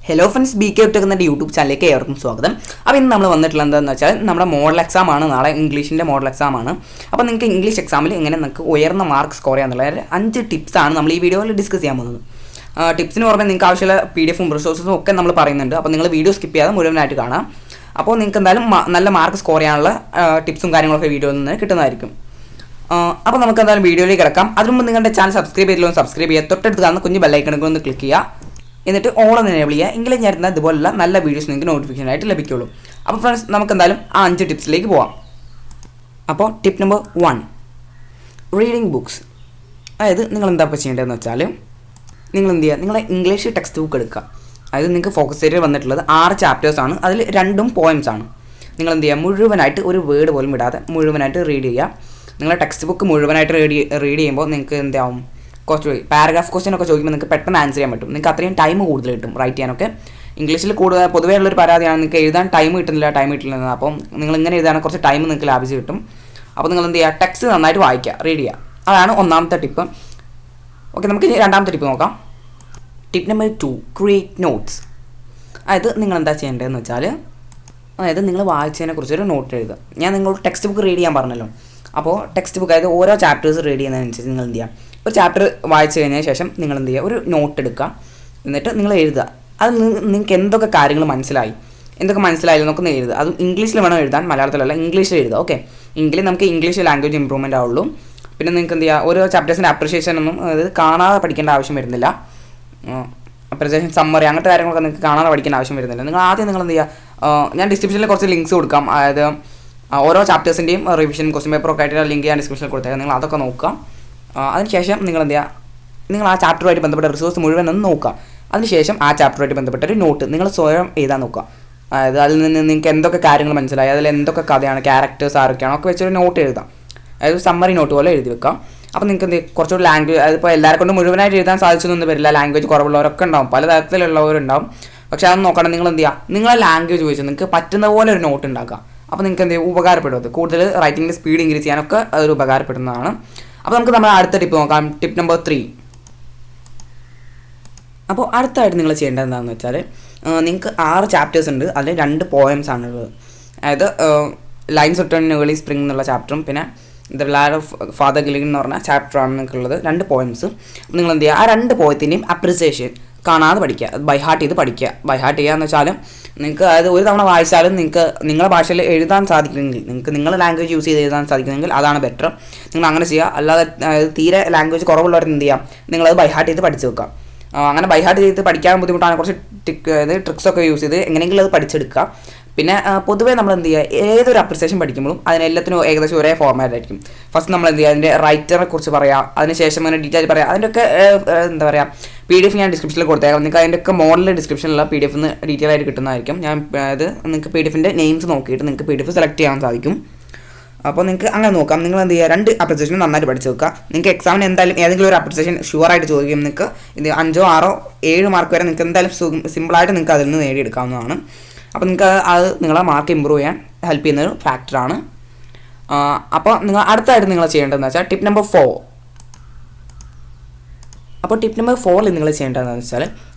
Hello friends, B K tech എന്ന YouTube ചാനലിലേക്ക് ഏവർക്കും സ്വാഗതം. അപ്പോൾ ഇന്ന് നമ്മൾ വന്നിട്ടുള്ളത് എന്താണെന്ന് വെച്ചാൽ നമ്മുടെ മോഡൽ എക്സാം ആണ്. നാളെ ഇംഗ്ലീഷിൻ്റെ മോഡൽ എക്സാം ആണ്. അപ്പോൾ നിങ്ങൾക്ക് ഇംഗ്ലീഷ് എക്സാമിൽ എങ്ങനെ നിങ്ങൾക്ക് ഉയർന്ന മാർക്ക് സ്കോർ ചെയ്യാന്നുള്ളത് 5 ടിപ്സാണ് നമ്മൾ ഈ വീഡിയോയിൽ ഡിസ്കസ് ചെയ്യാൻ പോകുന്നത്. ടിപ്സിന് പുറമെ നിങ്ങൾക്ക് ആവശ്യമുള്ള PDF റിസോഴ്സസും ഒക്കെ നമ്മൾ പറയുന്നുണ്ട്. അപ്പോൾ നിങ്ങൾ വീഡിയോ സ്കിപ്പ് ചെയ്യാതെ മുഴുവനായിട്ട് കാണാം. അപ്പോൾ നിങ്ങൾക്ക് എന്തായാലും നല്ല മാർക്ക് സ്കോർ ചെയ്യാനുള്ള ടിപ്സും കാര്യങ്ങളൊക്കെ വീഡിയോയിൽ നിന്ന് കിട്ടുന്നതായിരിക്കും. അപ്പോൾ നമുക്ക് എന്തായാലും വീഡിയോയിലേക്ക് കിടക്കാം. അതിനുമുമ്പ് നിങ്ങളുടെ ചാനൽ സബ്സ്ക്രൈബ് ചെയ്തില്ലോ സബ്സ്ക്രൈബ് ചെയ്യുക. തൊട്ടടുത്ത് കാണുന്ന കുഞ്ഞ് ബെല്ലൈക്കണൊക്കെ ഒന്ന് ക്ലിക്ക് ചെയ്യുക. എന്നിട്ട് ഓൾ എന്ന് എനേബിൾ ചെയ്യുക. എങ്കിലും ഞാൻ ഇരുന്ന ഇതുപോലുള്ള നല്ല വീഡിയോസ് നിങ്ങൾക്ക് നോട്ടിഫിക്കേഷൻ ആയിട്ട് ലഭിക്കുള്ളൂ. അപ്പോൾ ഫ്രണ്ട്സ്, നമുക്ക് എന്തായാലും ആ 5 ടിപ്സിലേക്ക് പോവാം. അപ്പോൾ ടിപ്പ് നമ്പർ 1, റീഡിങ് ബുക്സ്. അതായത് നിങ്ങൾ എന്താ ചെയ്യേണ്ടതെന്ന് വെച്ചാൽ നിങ്ങൾ എന്ത് ചെയ്യുക, നിങ്ങളെ ഇംഗ്ലീഷ് ടെക്സ്റ്റ് ബുക്ക് എടുക്കുക. അതായത് നിങ്ങൾക്ക് ഫോക്കസ് ഏരിയയിൽ വന്നിട്ടുള്ളത് 6 ചാപ്റ്റേഴ്സാണ്. അതിൽ 2 പോയംസ് ആണ്. നിങ്ങൾ എന്ത് ചെയ്യുക, മുഴുവനായിട്ട് ഒരു വേർഡ് പോലും വിടാതെ മുഴുവനായിട്ട് റീഡ് ചെയ്യുക. നിങ്ങളെ ടെക്സ്റ്റ് ബുക്ക് മുഴുവനായിട്ട് റീഡ് ചെയ്യുമ്പോൾ നിങ്ങൾക്ക് എന്താവും, കുറച്ച് പാരഗ്രാഫ് ക്വസ്റ്റ്യൻ ഒക്കെ ചോദിക്കുമ്പോൾ നിങ്ങൾക്ക് പെട്ടെന്ന് ആൻസർ ചെയ്യാൻ പറ്റും. നിങ്ങൾക്ക് അത്രയും ടൈം കൂടുതൽ കിട്ടും റൈറ്റ് ചെയ്യാനൊക്കെ. ഇംഗ്ലീഷിൽ പൊതുവേ ഉള്ളൊരു പരാതിയാണ് നിങ്ങൾക്ക് എഴുതാൻ ടൈം കിട്ടുന്നില്ല. അപ്പം നിങ്ങൾ ഇങ്ങനെ എഴുതാൻ കുറച്ച് ടൈം നിങ്ങൾക്ക് ലാഭിച്ച് കിട്ടും. അപ്പോൾ നിങ്ങൾ എന്ത് ചെയ്യുക, ടെക്സ്റ്റ് നന്നായിട്ട് വായിക്കുക, റീഡ് ചെയ്യുക. അതാണ് ഒന്നാമത്തെ ടിപ്പ്. ഓക്കെ, നമുക്ക് രണ്ടാമത്തെ ടിപ്പ് നോക്കാം. Tip number 2, create notes. അതായത് നിങ്ങൾ എന്താ ചെയ്യേണ്ടതെന്ന് വെച്ചാൽ, അതായത് നിങ്ങൾ വായിച്ചതിനെ കുറിച്ചൊരു നോട്ട് എഴുതുക. ഞാൻ നിങ്ങളോട് ടെക്സ്റ്റ് ബുക്ക് റീഡ് ചെയ്യാൻ പറഞ്ഞല്ലോ. അപ്പോൾ ടെക്സ്റ്റ് ബുക്ക്, അതായത് ഓരോ ചാപ്റ്റേഴ്സ് റീഡ് ചെയ്യുന്നതിനനുസരിച്ച് നിങ്ങൾ എന്ത് ചെയ്യുക, ഒരു ചാപ്റ്റർ വായിച്ചു കഴിഞ്ഞതിന് ശേഷം നിങ്ങൾ എന്ത് ചെയ്യുക, ഒരു നോട്ട് എടുക്കുക. എന്നിട്ട് നിങ്ങൾ എഴുതുക. അത് നിങ്ങൾക്ക് എന്തൊക്കെ കാര്യങ്ങൾ എന്തൊക്കെ മനസ്സിലായില്ല എന്നൊക്കെ എഴുതുക. അത് ഇംഗ്ലീഷിൽ വേണം എഴുതാൻ, മലയാളത്തിലല്ല, ഇംഗ്ലീഷിൽ എഴുതുക. ഓക്കെ, എങ്കിലും നമുക്ക് ഇംഗ്ലീഷ് ലാംഗ്വേജ് ഇമ്പ്രൂവ്മെൻ്റ് ആവുള്ളൂ. പിന്നെ നിങ്ങൾക്ക് എന്ത് ചെയ്യുക, ഓരോ ചാപ്റ്റേഴ്സിൻ്റെ അപ്രിഷിയേഷൻ ഒന്നും അതായത് കാണാതെ പഠിക്കേണ്ട ആവശ്യം വരുന്നില്ല. അപ്രിസിയേഷൻ സമ്മറി അങ്ങനത്തെ കാര്യങ്ങളൊക്കെ നിങ്ങൾക്ക് കാണാതെ പഠിക്കേണ്ട ആവശ്യം വരുന്നില്ല. നിങ്ങൾ ആദ്യം നിങ്ങൾ എന്ത് ചെയ്യുക, ഞാൻ ഡിസ്ക്രിപ്ഷനിൽ കുറച്ച് ലിങ്ക്സ് കൊടുക്കാം. അതായത് ഓരോ ചാപ്റ്റേഴ്സിൻ്റെയും റിവിഷൻ ക്വസ്റ്റ്യൻ പേപ്പറൊക്കെ ആയിട്ട് ലിങ്ക് ഞാൻ ഡിസ്ക്രിപ്ഷനിൽ കൊടുത്തേക്കാം. നിങ്ങൾ അതൊക്കെ നോക്കുക. അതിനുശേഷം നിങ്ങൾ എന്ത് ചെയ്യുക, നിങ്ങൾ ആ ചാപ്റ്ററുമായിട്ട് ബന്ധപ്പെട്ട റിസോഴ്സ് മുഴുവൻ ഒന്ന് നോക്കുക. അതിനുശേഷം ആ ചാപ്റ്ററുമായിട്ട് ബന്ധപ്പെട്ട ഒരു നോട്ട് നിങ്ങൾ സ്വയം എഴുതാൻ നോക്കുക. അതായത് അതിൽ നിന്ന് നിങ്ങൾക്ക് എന്തൊക്കെ കാര്യങ്ങൾ മനസ്സിലായി, അതിൽ എന്തൊക്കെ കഥയാണ്, ക്യാരക്ടേഴ്സ് ആരൊക്കെയാണോ ഒക്കെ വെച്ചൊരു നോട്ട് എഴുതാം. അതായത് സമ്മറി നോട്ട് പോലെ എഴുതി വെക്കാം. അപ്പോൾ നിങ്ങൾക്ക് എന്ത് കുറച്ചുകൂടി ലാംഗ്വേജ്, അതിപ്പോൾ എല്ലാവരെ കൊണ്ട് മുഴുവനായിട്ട് എഴുതാൻ സാധിച്ചൊന്നും വരില്ല. ലാംഗ്വേജ് കുറവുള്ളവരൊക്കെ ഉണ്ടാവും, പല തരത്തിലുള്ളവരുണ്ടാവും. പക്ഷേ അതൊന്നും നോക്കണം. നിങ്ങൾ എന്ത് ചെയ്യുക, നിങ്ങളെ ലാംഗ്വേജ് വെച്ച് നിങ്ങൾക്ക് പറ്റുന്ന പോലെ ഒരു നോട്ട് ഉണ്ടാക്കുക. അപ്പോൾ നിങ്ങൾക്ക് എന്ത് ചെയ്യും, ഉപകാരപ്പെടും. അത് കൂടുതൽ റൈറ്റിങ്ങിൻ്റെ സ്പീഡ് ഇൻക്രീസ് ചെയ്യാനൊക്കെ അതൊരു ഉപകാരപ്പെടുന്നതാണ്. അപ്പോൾ നമുക്ക് നമ്മുടെ അടുത്ത ടിപ്പ് നോക്കാം. Tip number 3. അപ്പോൾ അടുത്തായിട്ട് നിങ്ങൾ ചെയ്യേണ്ടത് എന്താണെന്ന് വെച്ചാൽ, നിങ്ങൾക്ക് 6 ചാപ്റ്റേഴ്സ് ഉണ്ട്. അതിൽ 2 പോയംസ് ആണുള്ളത്. അതായത് lines written in early spring എന്നുള്ള ചാപ്റ്ററും പിന്നെ the lad of father Gilligan എന്ന് പറഞ്ഞ ചാപ്റ്ററാണ് നിങ്ങൾക്കുള്ളത്. 2 പോയംസ്. നിങ്ങൾ എന്ത് ചെയ്യുക, ആ 2 പോയത്തിൻ്റെയും അപ്രിസിയേഷൻ കാണാതെ പഠിക്കുക, ബൈ ഹാർട്ട് ചെയ്ത് പഠിക്കുക. ബൈ ഹാർട്ട് ചെയ്യുക എന്ന് വെച്ചാൽ നിങ്ങൾക്ക് അതായത് ഒരു തവണ വായിച്ചാലും നിങ്ങൾക്ക് നിങ്ങളുടെ ഭാഷയിൽ എഴുതാൻ സാധിക്കുമെങ്കിൽ, നിങ്ങൾക്ക് നിങ്ങളുടെ ലാംഗ്വേജ് യൂസ് ചെയ്ത് എഴുതാൻ സാധിക്കുമെങ്കിൽ അതാണ് ബെറ്റർ. നിങ്ങൾ അങ്ങനെ ചെയ്യുക. അല്ലാതെ തീരെ ലാംഗ്വേജ് കുറവുള്ളവർ എന്ത് ചെയ്യാം, നിങ്ങളത് ബൈ ഹാർട്ട് ചെയ്ത് പഠിച്ച് വെക്കുക. അങ്ങനെ ബൈ ഹാർട്ട് ചെയ്ത് പഠിക്കാൻ ബുദ്ധിമുട്ടാണ്. കുറച്ച് ട്രിക്സൊക്കെ യൂസ് ചെയ്ത് എങ്ങനെയെങ്കിലും അത് പഠിച്ചെടുക്കുക. പിന്നെ പൊതുവേ നമ്മൾ എന്ത് ചെയ്യുക, ഏതൊരു അപ്രിസിയേഷൻ പഠിക്കുമ്പോഴും അതിനെല്ലാത്തിനും ഏകദേശം ഒരേ ഫോർമാറ്റ് ആയിരിക്കും. ഫസ്റ്റ് നമ്മൾ എന്ത് ചെയ്യുക, അതിൻ്റെ റൈറ്ററെ കുറിച്ച് പറയാം, അതിനുശേഷം അങ്ങനെ ഡീറ്റെയിൽ പറയാം. അതിൻ്റെയൊക്കെ എന്താ പറയുക, PDF ഞാൻ ഡിസ്ക്രിപ്ഷനിൽ കൊടുത്തേക്കാം. നിങ്ങൾക്ക് അതിൻ്റെയൊക്കെ മോഡൽ ഡിസ്ക്രിപ്ഷനിലുള്ള PDF ഡീറ്റെയിൽ ആയിട്ട് കിട്ടുന്നതായിരിക്കും. ഞാൻ അത് നിങ്ങൾക്ക് PDFൻ്റെ നെയിംസ് നോക്കിയിട്ട് നിങ്ങൾക്ക് PDF സെലക്ട് ചെയ്യാൻ സാധിക്കും. അപ്പോൾ നിങ്ങൾക്ക് അങ്ങനെ നോക്കാം. നിങ്ങൾ എന്ത് ചെയ്യുക, 2 അപ്രിസിയേഷൻ നന്നായിട്ട് പഠിച്ച് വെക്കുക. നിങ്ങൾക്ക് എക്സാമിന് എന്തായാലും ഏതെങ്കിലും ഒരു അപ്രിസിയേഷൻ ഷുവറായിട്ട് ചോദിക്കും. നിങ്ങൾക്ക് ഇത് 5, 6, 7 മാർക്ക് വരെ നിങ്ങൾക്ക് എന്തായാലും സിമ്പിളായിട്ട് നിങ്ങൾക്ക് അതിൽ നിന്ന് നേടിയെടുക്കാവുന്നതാണ്. അപ്പോൾ നിങ്ങൾക്ക് അത് നിങ്ങളെ മാർക്ക് ഇമ്പ്രൂവ് ചെയ്യാൻ ഹെൽപ്പ് ചെയ്യുന്നൊരു ഫാക്ടറാണ്. അപ്പോൾ നിങ്ങൾ അടുത്തായിട്ട് നിങ്ങൾ ചെയ്യേണ്ടതെന്ന് വെച്ചാൽ ടിപ്പ് നമ്പർ 4. അപ്പോൾ ടിപ്പ് നമ്പർ 4 നിങ്ങൾ ചെയ്യേണ്ടതെന്ന് വെച്ചാൽ,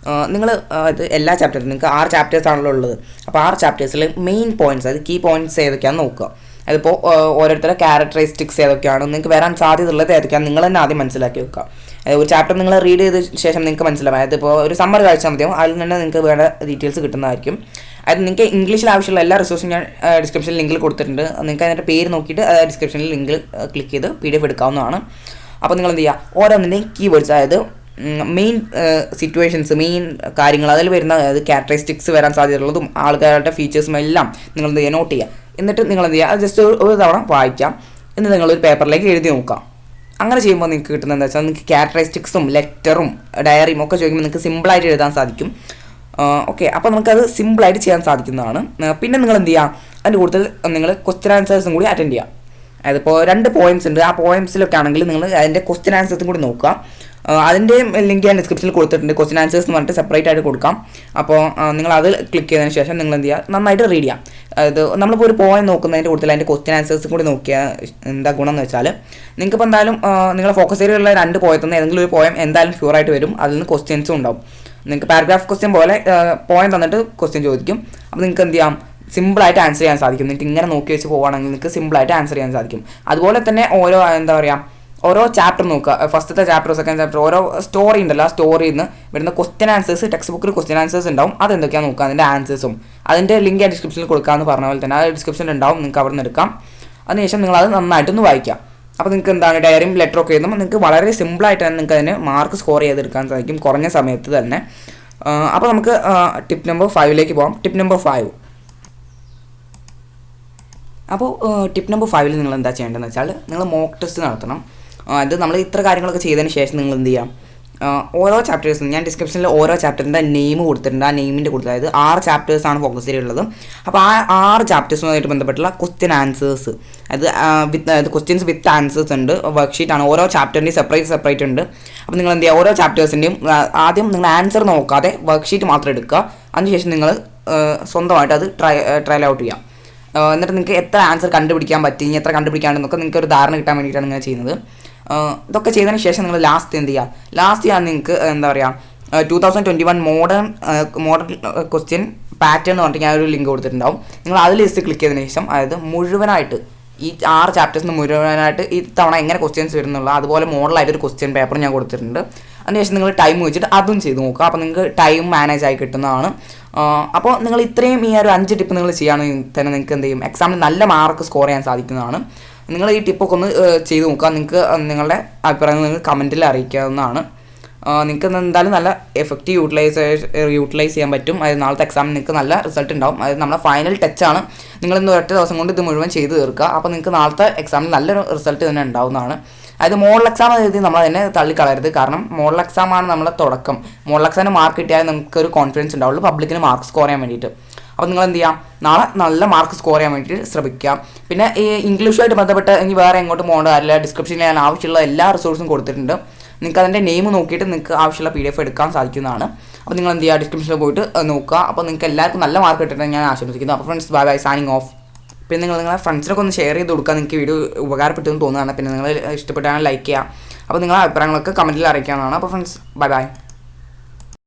നിങ്ങൾ അത് എല്ലാ ചാപ്റ്റേഴ്സും നിങ്ങൾക്ക് 6 ചാപ്റ്റേഴ്സാണല്ലോ ഉള്ളത്. അപ്പോൾ 6 ചാപ്റ്റേഴ്സിൽ മെയിൻ പോയിൻറ്റ്സ്, അതായത് കീ പോയിൻറ്റ്സ് ഏതൊക്കെയാണെന്ന് നോക്കുക. അതിപ്പോൾ ഓരോരുത്തരുടെ ക്യാരക്ടറിസ്റ്റിക്സ് ഏതൊക്കെയാണ്, നിങ്ങൾക്ക് വരാൻ സാധ്യതയുള്ളത് ഏതൊക്കെയാണ് നിങ്ങൾ തന്നെ ആദ്യം മനസ്സിലാക്കി വെക്കുക. അതായത് ഒരു ചാപ്റ്റർ നിങ്ങൾ റീഡ് ചെയ്ത ശേഷം നിങ്ങൾക്ക് മനസ്സിലാവും. അതായത് ഇപ്പോൾ ഒരു സമ്മറി വായിച്ചാൽ മതിയാവും, അതിൽ തന്നെ നിങ്ങൾക്ക് വേണ്ട ഡീറ്റെയിൽസ് കിട്ടുന്നതായിരിക്കും. അതായത് നിങ്ങൾക്ക് ഇംഗ്ലീഷിൽ ആവശ്യമുള്ള എല്ലാ റിസോഴ്സും ഞാൻ ഡിസ്ക്രിപ്ഷനിൽ ലിങ്കിൽ കൊടുത്തിട്ടുണ്ട്. നിങ്ങൾക്ക് അതിൻ്റെ പേര് നോക്കിയിട്ട് ഡിസ്ക്രിപ്ഷനിൽ ലിങ്കിൽ ക്ലിക്ക് ചെയ്ത് PDF എടുക്കാവുന്നതാണ്. അപ്പോൾ നിങ്ങൾ എന്ത് ചെയ്യുക, ഓരോന്നിൻ്റെയും കീവേഡ്സ്, അതായത് മെയിൻ സിറ്റുവേഷൻസ്, മെയിൻ കാര്യങ്ങൾ, അതിൽ വരുന്ന അതായത് ക്യാരക്ടറിസ്റ്റിക്സ് വരാൻ സാധ്യതയുള്ളതും ആൾക്കാരുടെ ഫീച്ചേഴ്സും എല്ലാം നിങ്ങൾ എന്ത് ചെയ്യുക, നോട്ട് ചെയ്യുക. എന്നിട്ട് നിങ്ങൾ എന്ത് ചെയ്യുക, അത് ജസ്റ്റ് ഒരു തവണ വായിക്കാം. എന്നിട്ട് നിങ്ങളൊരു പേപ്പറിലേക്ക് എഴുതി നോക്കാം. അങ്ങനെ ചെയ്യുമ്പോൾ നിങ്ങൾക്ക് കിട്ടുന്നത് എന്താ വെച്ചാൽ, നിങ്ങൾക്ക് ക്യാരക്ടറിസ്റ്റിക്സും ലെറ്ററും ഡയറിയും ഒക്കെ ചോദിക്കുമ്പോൾ നിങ്ങൾക്ക് സിമ്പിളായിട്ട് എഴുതാൻ സാധിക്കും. ഓക്കെ, അപ്പോൾ നമുക്കത് സിമ്പിളായിട്ട് ചെയ്യാൻ സാധിക്കുന്നതാണ്. പിന്നെ നിങ്ങൾ എന്ത് ചെയ്യുക, അതിൻ്റെ കൂടുതൽ നിങ്ങൾ ക്വസ്റ്റ്യൻ ആൻസേഴ്സും കൂടി അറ്റൻഡ് ചെയ്യുക. അതായത് ഇപ്പോൾ 2 പോയിൻറ്റ്സ് ഉണ്ട്. ആ പോയിൻറ്റ്സിലൊക്കെ ആണെങ്കിൽ നിങ്ങൾ അതിൻ്റെ ക്വസ്റ്റ്യൻ ആൻസേഴ്സും കൂടി നോക്കുക. അതിൻ്റെയും ലിങ്ക് ഞാൻ ഡിസ്ക്രിപ്ഷനിൽ കൊടുത്തിട്ടുണ്ട്. ക്വസ്റ്റ്യൻ ആൻസേഴ്സ് എന്ന് പറഞ്ഞിട്ട് സെപ്പറേറ്റ് ആയിട്ട് കൊടുക്കാം. അപ്പോൾ നിങ്ങൾ അത് ക്ലിക്ക് ചെയ്തതിന് ശേഷം നിങ്ങൾ എന്ത് ചെയ്യുക, നന്നായിട്ട് റീഡ് ചെയ്യാം. അതായത് നമ്മളിപ്പോൾ ഒരു പോയിന്റ് നോക്കുന്നതിൻ്റെ കൂടുതൽ അതിൻ്റെ ക്വസ്റ്റ്യൻ ആൻസേഴ്സും കൂടി നോക്കിയാൽ എന്താ ഗുണം എന്ന് വെച്ചാൽ, നിങ്ങൾക്കിപ്പോൾ എന്തായാലും നിങ്ങളുടെ ഫോക്കസ് ഏരിയയിലുള്ള 2 പോയത്തുനിന്ന് ഏതെങ്കിലും ഒരു പോയം എന്തായാലും ഷുവറായിട്ട് വരും. അതിൽ നിന്ന് ക്വസ്റ്റ്യൻസും ഉണ്ടാവും. നിങ്ങൾക്ക് പാരഗ്രാഫ് ക്വസ്റ്റ്യൻ പോലെ പോയിന്റ് തന്നിട്ട് ക്വസ്റ്റ്യൻ ചോദിക്കും. അപ്പോൾ നിങ്ങൾക്ക് എന്ത് ചെയ്യാം, സിമ്പിളായിട്ട് ആൻസർ ചെയ്യാൻ സാധിക്കും. നിങ്ങൾക്ക് ഇങ്ങനെ നോക്കി വെച്ച് പോവുകയാണെങ്കിൽ നിങ്ങൾക്ക് സിമ്പിളായിട്ട് ആൻസർ ചെയ്യാൻ സാധിക്കും. അതുപോലെ തന്നെ ഓരോ ചാപ്റ്റർ നോക്കുക, ഫസ്റ്റത്തെ ചാപ്റ്റർ സെക്കൻഡ് ചാപ്റ്റർ ഓരോ സ്റ്റോറി ഉണ്ടല്ലോ, ആ സ്റ്റോറിയിൽ നിന്ന് വരുന്ന ക്വസ്റ്റ്യൻ ആൻസേഴ്സ്, ടെക്സ്റ്റ് ബുക്കിൽ ക്വസ്റ്റ്യൻ ആൻസേഴ്സ് ഉണ്ടാവും. അതെന്തൊക്കെയാണ് നോക്കുക, അതിൻ്റെ ആൻസേഴ്സും അതിൻ്റെ ലിങ്ക് ആ ഡിസ്ക്രിപ്ഷനിൽ കൊടുക്കാമെന്ന് പറഞ്ഞ പോലെ തന്നെ ആ ഡിസ്ക്രിപ്ഷനിൽ ഉണ്ടാവും. നിങ്ങൾക്ക് അവിടെ നിന്ന് എടുക്കാം. അതിനുശേഷം നിങ്ങളത് നന്നായിട്ടൊന്ന് വായിക്കാം. അപ്പോൾ നിങ്ങൾക്ക് എന്താണ് ഡയറിയും ലെറ്ററൊക്കെ എഴുതുമ്പോൾ നിങ്ങൾക്ക് വളരെ സിമ്പിളായിട്ട് തന്നെ നിങ്ങൾക്ക് അതിന് മാർക്ക് സ്കോർ ചെയ്തെടുക്കാൻ സാധിക്കും കുറഞ്ഞ സമയത്ത് തന്നെ. അപ്പോൾ നമുക്ക് ടിപ്പ് നമ്പർ 5 പോകാം. Tip number 5. അപ്പോൾ ടിപ്പ് നമ്പർ 5 നിങ്ങൾ എന്താ ചെയ്യേണ്ടതെന്ന് വെച്ചാൽ നിങ്ങൾ മോക്ക് ടെസ്റ്റ് നടത്തണം. അത് നമ്മൾ ഇത്ര കാര്യങ്ങളൊക്കെ ചെയ്തതിന് ശേഷം നിങ്ങൾ എന്ത് ചെയ്യാം, ഓരോ ചാപ്റ്റേഴ്സും ഞാൻ ഡിസ്ക്രിപ്ഷനിൽ ഓരോ ചാപ്റ്ററിൻ്റെ നെയിം കൊടുത്തിട്ടുണ്ട്. ആ നെയിമിൻ്റെ കൊടുത്തത്, അതായത് 6 ചാപ്റ്റേഴ്സാണ് ഫോക്കസ് ചെയ്തിട്ടുള്ളത്. അപ്പോൾ ആ 6 ചാപ്റ്റേഴ്സുമായിട്ട് ബന്ധപ്പെട്ടുള്ള ക്വസ്റ്റ്യൻ ആൻസേഴ്സ്, അതായത് ക്വസ്റ്റ്യൻസ് വിത്ത് ആൻസേഴ്സ് ഉണ്ട്. വർക്ക്ഷീറ്റാണ്, ഓരോ ചാപ്റ്ററിൻ്റെയും സെപ്പറേറ്റ് ഉണ്ട്. അപ്പോൾ നിങ്ങൾ എന്ത് ചെയ്യുക, ഓരോ ചാപ്റ്റേഴ്സിൻ്റെയും ആദ്യം നിങ്ങൾ ആൻസർ നോക്കാതെ വർക്ക്ഷീറ്റ് മാത്രം എടുക്കുക. അതിനുശേഷം നിങ്ങൾ സ്വന്തമായിട്ട് അത് ട്രയൽ ഔട്ട് ചെയ്യാം. എന്നിട്ട് നിങ്ങൾക്ക് എത്ര ആൻസർ കണ്ടുപിടിക്കാൻ പറ്റി, ഇനി എത്ര കണ്ടുപിടിക്കാണ്ടെന്നൊക്കെ നിങ്ങൾക്ക് ഒരു ധാരണ കിട്ടാൻ വേണ്ടിയിട്ടാണ് ഇങ്ങനെ ചെയ്യുന്നത്. ഇതൊക്കെ ചെയ്തതിന് ശേഷം നിങ്ങൾ ലാസ്റ്റ് എന്ത് ചെയ്യുക, ലാസ്റ്റ് നിങ്ങൾക്ക് എന്താ പറയുക 2021 മോഡേൺ ക്വസ്റ്റ്യൻ പാറ്റേൺ എന്ന് പറഞ്ഞിട്ട് ഞാൻ ഒരു ലിങ്ക് കൊടുത്തിട്ടുണ്ടാവും. നിങ്ങൾ അതിൽ ലിസ്റ്റ് ക്ലിക്ക് ചെയ്തതിന് ശേഷം, അതായത് മുഴുവനായിട്ട് ഈ 6 ചാപ്റ്റേഴ്സിന് മുഴുവനായിട്ട് ഈ തവണ എങ്ങനെ ക്വസ്റ്റ്യൻസ് വരുന്നുള്ള അതുപോലെ മോഡലായിട്ടൊരു ക്വസ്റ്റ്യൻ പേപ്പർ ഞാൻ കൊടുത്തിട്ടുണ്ട്. അതിനുശേഷം നിങ്ങൾ ടൈം വെച്ചിട്ട് അതും ചെയ്ത് നോക്കുക. അപ്പോൾ നിങ്ങൾക്ക് ടൈം മാനേജ് ആയി കിട്ടുന്നതാണ്. അപ്പോൾ നിങ്ങൾ ഇത്രയും ഈ ഒരു 5 ടിപ്പ് നിങ്ങൾ ചെയ്യുകയാണെങ്കിൽ തന്നെ നിങ്ങൾക്ക് എന്ത് ചെയ്യും, എക്സാമിന് നല്ല മാർക്ക് സ്കോർ ചെയ്യാൻ സാധിക്കുന്നതാണ്. നിങ്ങൾ ഈ ടിപ്പൊക്കെ ഒന്ന് ചെയ്ത് നോക്കുക. നിങ്ങൾക്ക് നിങ്ങളുടെ അഭിപ്രായങ്ങൾ നിങ്ങൾ കമൻറ്റിൽ അറിയിക്കാവുന്നതാണ്. നിങ്ങൾക്ക് എന്തായാലും നല്ല എഫക്റ്റീവ് യൂട്ടിലൈസ് ചെയ്യാൻ പറ്റും. അതായത് നാളത്തെ എക്സാമിന് നിങ്ങൾക്ക് നല്ല റിസൾട്ട് ഉണ്ടാവും. അതായത് നമ്മുടെ ഫൈനൽ ടച്ചാണ്. നിങ്ങളിന്ന് ഒറ്റ ദിവസം കൊണ്ട് ഇത് മുഴുവൻ ചെയ്ത് തീർക്കുക. അപ്പോൾ നിങ്ങൾക്ക് നാളത്തെ എക്സാമിന് നല്ലൊരു റിസൾട്ട് തന്നെ ഉണ്ടാവുന്നതാണ്. അതായത് മോഡൽ എക്സാം എഴുതി നമ്മൾ അതിനെ തള്ളിക്കളയരുത്. കാരണം മോഡൽ എക്സാമാണ് നമ്മുടെ തുടക്കം. മോഡൽ എക്സാമിന് മാർക്ക് കിട്ടിയാൽ നമുക്കൊരു കോൺഫിഡൻസ് ഉണ്ടാവുള്ളൂ പബ്ലിക്കിന് മാർക്ക് സ്കോർ ചെയ്യാൻ വേണ്ടിയിട്ട്. അപ്പോൾ നിങ്ങൾ എന്ത് ചെയ്യാം, നാളെ നല്ല മാർക്ക് സ്കോർ ചെയ്യാൻ വേണ്ടിയിട്ട് ശ്രമിക്കാം. പിന്നെ ഈ ഇംഗ്ലീഷുമായിട്ട് ബന്ധപ്പെട്ട് ഇനി വേറെ എങ്ങോട്ടും പോകേണ്ട കാര്യമില്ല. ഡിസ്ക്രിപ്ഷനിൽ ഞാൻ ആവശ്യമുള്ള എല്ലാ റിസോഴ്സും കൊടുത്തിട്ടുണ്ട്. നിങ്ങൾക്ക് അതിൻ്റെ നെയിം നോക്കിയിട്ട് നിങ്ങൾക്ക് ആവശ്യമുള്ള PDF എടുക്കാൻ സാധിക്കുന്നതാണ്. അപ്പോൾ നിങ്ങൾ എന്ത് ചെയ്യുക, ഡിസ്ക്രിപ്ഷനിൽ പോയിട്ട് നോക്കുക. അപ്പോൾ നിങ്ങൾക്ക് എല്ലാവർക്കും നല്ല മാർക്ക് കിട്ടട്ടെ ഞാൻ ആശംസിക്കുന്നു. അപ്പോൾ friends, bye bye, signing off. പിന്നെ നിങ്ങളെ ഫ്രണ്ട്സിനൊക്കെ ഒന്ന് ഷെയർ ചെയ്ത് കൊടുക്കുക. നിങ്ങൾക്ക് വീഡിയോ ഉപകാരപ്പെട്ടെന്ന് തോന്നുകയാണ്. പിന്നെ നിങ്ങൾ ഇഷ്ടപ്പെട്ടാൽ ലൈക്ക് ചെയ്യുക. അപ്പോൾ നിങ്ങളുടെ അഭിപ്രായങ്ങളൊക്കെ കമൻറ്റിൽ അറിയിക്കാവുന്നതാണ്. അപ്പോൾ ഫ്രണ്ട്സ്, ബൈ ബൈ.